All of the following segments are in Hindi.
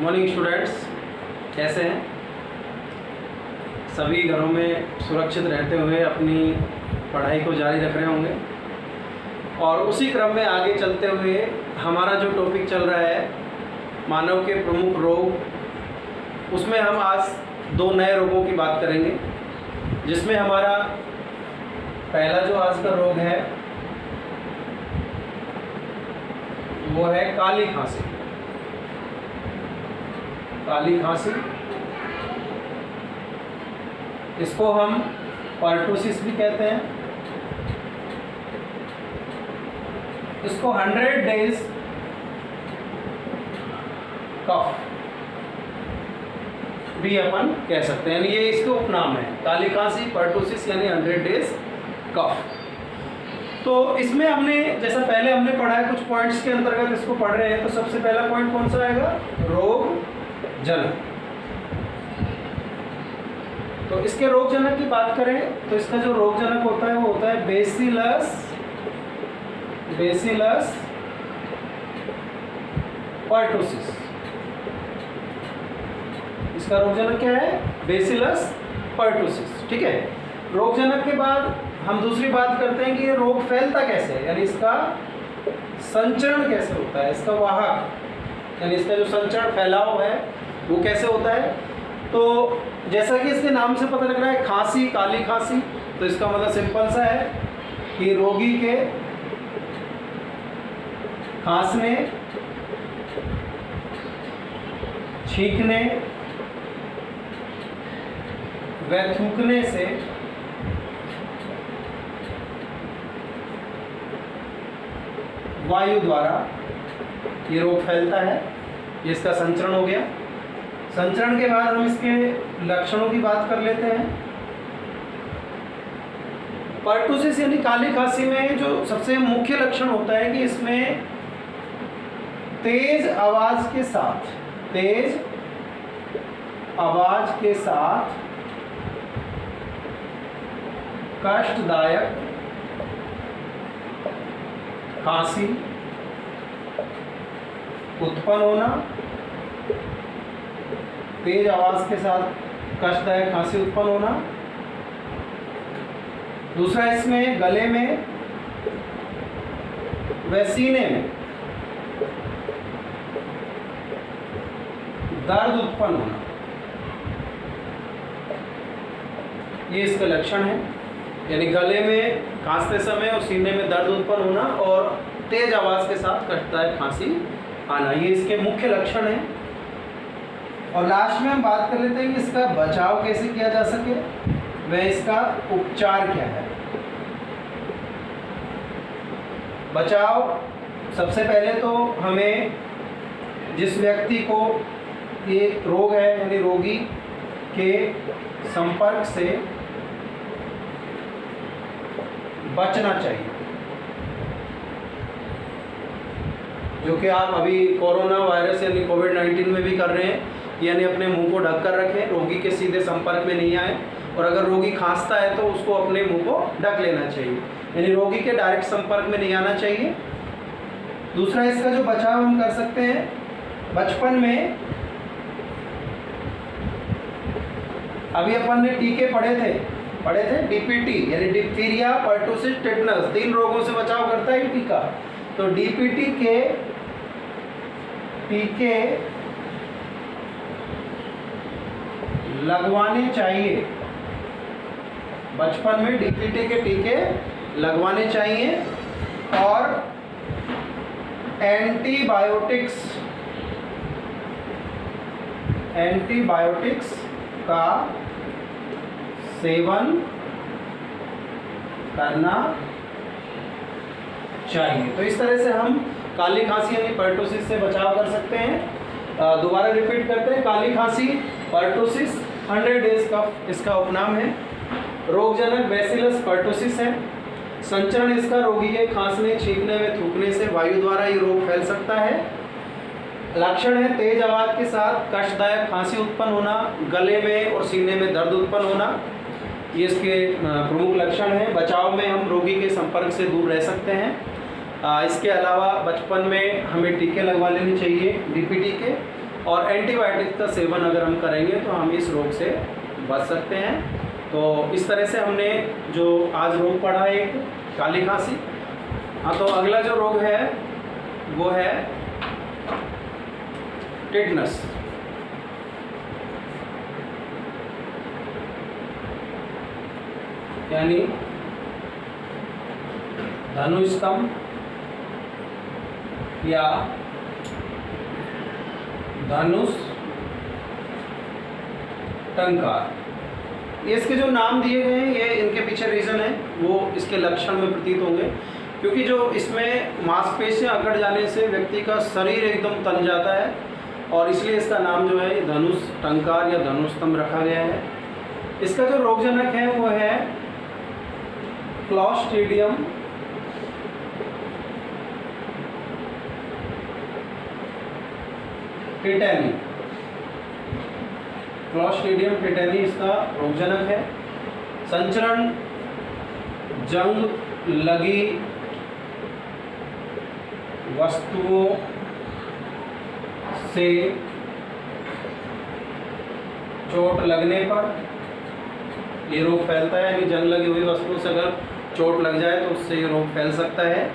मॉर्निंग स्टूडेंट्स, कैसे हैं सभी? घरों में सुरक्षित रहते हुए अपनी पढ़ाई को जारी रख रहे होंगे। और उसी क्रम में आगे चलते हुए हमारा जो टॉपिक चल रहा है मानव के प्रमुख रोग, उसमें हम आज दो नए रोगों की बात करेंगे, जिसमें हमारा पहला जो आज का रोग है वो है काली खांसी। काली खांसी, इसको हम पर्टुसिस भी कहते हैं। इसको 100 डेज कफ भी अपन कह सकते हैं, यानी ये इसके उपनाम है। काली खांसी, पर्टुसिस यानी 100 डेज कफ। तो इसमें हमने जैसा पहले हमने पढ़ा है, कुछ पॉइंट्स के अंतर्गत इसको पढ़ रहे हैं। तो सबसे पहला पॉइंट कौन सा आएगा? रोग जनक। तो इसके रोग जनक की बात करें तो इसका जो रोग जनक होता है वो होता है बेसिलस पर्टुसिस। इसका रोग जनक क्या है? Bacillus pertussis. ठीक है। रोग जनक के बाद हम दूसरी बात करते हैं कि ये रोग फैलता कैसे है, यानी इसका संचरण कैसे होता है, इसका वाहक यानी इसका जो संचरण फैलाव है वो कैसे होता है। तो जैसा कि इसके नाम से पता लग रहा है, खांसी, काली खांसी, तो इसका मतलब सिंपल सा है कि रोगी के खांसने, छींकने व थूकने से वायु द्वारा ये रोग फैलता है। ये इसका संचरण हो गया। संचरण के बाद हम इसके लक्षणों की बात कर लेते हैं। पर्टुसिस यानी काली खांसी में जो सबसे मुख्य लक्षण होता है कि इसमें तेज आवाज के साथ कष्टदायक खांसी उत्पन्न होना। तेज आवाज के साथ कष्टदायक खांसी उत्पन्न होना। दूसरा, इसमें गले में व सीने में दर्द उत्पन्न होना, ये इसका लक्षण है। यानी गले में खांसते समय और सीने में दर्द उत्पन्न होना और तेज आवाज के साथ कष्टदायक खांसी आना, ये इसके मुख्य लक्षण हैं। और लास्ट में हम बात कर लेते हैं कि इसका बचाव कैसे किया जा सके, वह इसका उपचार क्या है। बचाव, सबसे पहले तो हमें जिस व्यक्ति को ये रोग है यानी रोगी के संपर्क से बचना चाहिए। जो कि आप अभी कोरोना वायरस यानी कोविड-19 में भी कर रहे हैं, यानी अपने मुंह को ढक कर रखें, रोगी के सीधे संपर्क में नहीं आए। और अगर रोगी खांसता है तो उसको अपने मुंह को ढक लेना चाहिए, यानी रोगी के डायरेक्ट संपर्क में नहीं आना चाहिए। दूसरा, इसका जो बचाव हम कर सकते हैं, बचपन में अभी अपन ने टीके पढ़े थे डीपीटी यानी डिप्थीरिया, पर्टुसिस, टेटनस, 3 रोगों से बचाव करता है टीका। तो डीपीटी के टीके लगवाने चाहिए। बचपन में डीपीटी के टीके लगवाने चाहिए। और एंटीबायोटिक्स का सेवन करना चाहिए। तो इस तरह से हम काली खांसी यानी पर्टुसिस से बचाव कर सकते हैं। दोबारा रिपीट करते हैं, काली खांसी, पर्टुसिस, 100 डेज कफ इसका उपनाम है। रोगजनक बेसिलस पर्टुसिस है। संचरण इसका रोगी के खांसने, छींकने में थूकने से वायु द्वारा ये रोग फैल सकता है। लक्षण है तेज आवाज के साथ कष्टदायक खांसी उत्पन्न होना, गले में और सीने में दर्द उत्पन्न होना, ये इसके प्रमुख लक्षण हैं। बचाव में हम रोगी के संपर्क से दूर रह सकते हैं। इसके अलावा बचपन में हमें टीके लगवा लेने चाहिए डीपीटी के। और एंटीबायोटिक का सेवन अगर हम करेंगे तो हम इस रोग से बच सकते हैं। तो इस तरह से हमने जो आज रोग पढ़ा है एक काली खांसी। हाँ, तो अगला जो रोग है वो है टिटनस। यानी धनुस्तंभ या धनुष टंकार। ये इसके जो नाम दिए गए हैं ये इनके पीछे रीज़न है, वो इसके लक्षण में प्रतीत होंगे। क्योंकि जो इसमें मांसपेशियां अकड़ जाने से व्यक्ति का शरीर एकदम तन जाता है और इसलिए इसका नाम जो है धनुष टंकार या धनुस्तंभ रखा गया है। इसका जो रोगजनक है वो है क्लॉस्ट्रीडियम टेटेनी। क्लॉस्ट्रीडियम टेटेनी इसका रोगजनक है। संचरण जंग लगी वस्तुओं से चोट लगने पर ये रोग फैलता है। यानी जंग लगी हुई वस्तुओं से अगर चोट लग जाए तो उससे ये रोग फैल सकता है।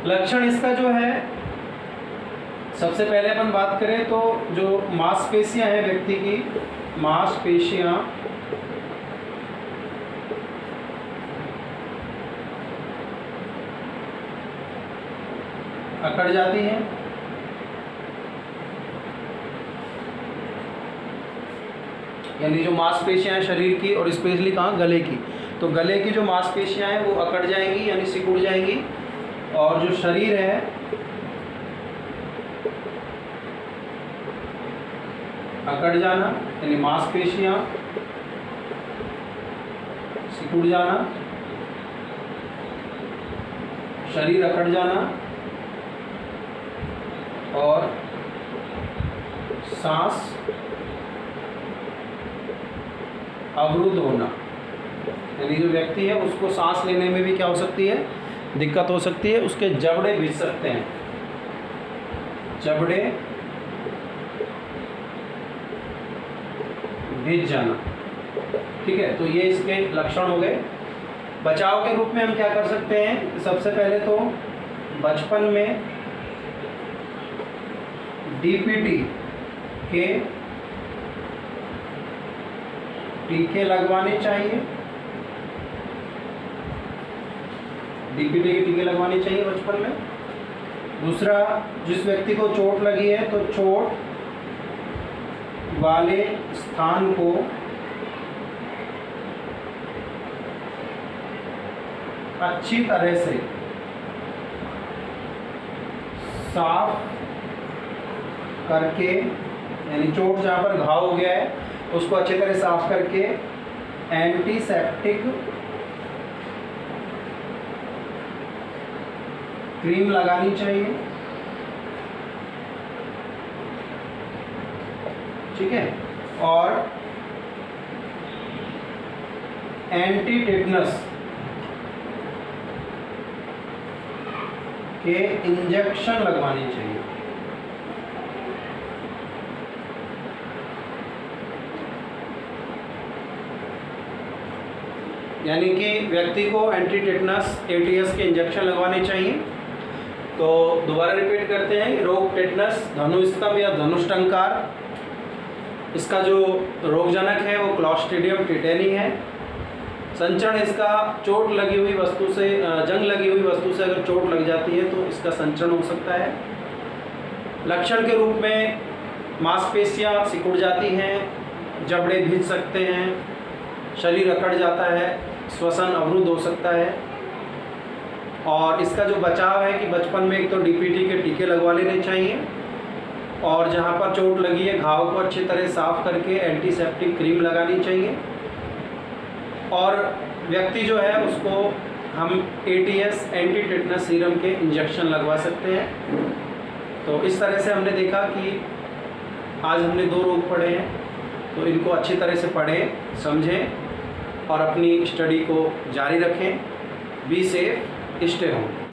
लक्षण इसका जो है, सबसे पहले अपन बात करें तो जो मांसपेशियां हैं व्यक्ति की, मांसपेशियां अकड़ जाती हैं। यानी जो मांसपेशियां हैं शरीर की और स्पेशली कहाँ, गले की, तो गले की जो मांसपेशियां हैं वो अकड़ जाएंगी यानी सिकुड़ जाएंगी। और जो शरीर है अकड़ जाना यानी मांसपेशियां सिकुड़ जाना, शरीर अकड़ जाना और सांस अवरुद्ध होना। यानी जो व्यक्ति है उसको सांस लेने में भी क्या हो सकती है, दिक्कत हो सकती है। उसके जबड़े भिज सकते हैं, जबड़े भिज जाना। ठीक है, तो ये इसके लक्षण हो गए। बचाव के रूप में हम क्या कर सकते हैं, सबसे पहले तो बचपन में डीपीटी के टीके लगवाने चाहिए। डीपीटी के टीके लगवाने चाहिए बचपन में। दूसरा, जिस व्यक्ति को चोट लगी है तो चोट वाले स्थान को अच्छी तरह से साफ करके, यानी चोट जहाँ पर घाव हो गया है उसको अच्छी तरह साफ करके एंटीसेप्टिक क्रीम लगानी चाहिए। ठीक है, और एंटी टिटनस के इंजेक्शन लगवाने चाहिए। यानी कि व्यक्ति को एंटी टिटनस एटीएस के इंजेक्शन लगवाने चाहिए। तो दोबारा रिपीट करते हैं, रोग टिटनस, धनुस्तंभ या धनुष्टंकार। इसका जो रोगजनक है वो क्लॉस्ट्रीडियम टेटेनी है। संचरण इसका चोट लगी हुई वस्तु से, जंग लगी हुई वस्तु से अगर चोट लग जाती है तो इसका संचरण हो सकता है। लक्षण के रूप में मांसपेशियां सिकुड़ जाती हैं, जबड़े भिज सकते हैं, शरीर अकड़ जाता है, श्वसन अवरुद्ध हो सकता है। और इसका जो बचाव है कि बचपन में एक तो डीपीटी के टीके लगवा लेने चाहिए और जहाँ पर चोट लगी है घाव को अच्छी तरह साफ करके एंटीसेप्टिक क्रीम लगानी चाहिए। और व्यक्ति जो है उसको हम एटीएस एंटी टिटनस सीरम के इंजेक्शन लगवा सकते हैं। तो इस तरह से हमने देखा कि आज हमने 2 रोग पढ़े हैं, तो इनको अच्छी तरह से पढ़ें, समझें और अपनी स्टडी को जारी रखें। Be safe, stay home.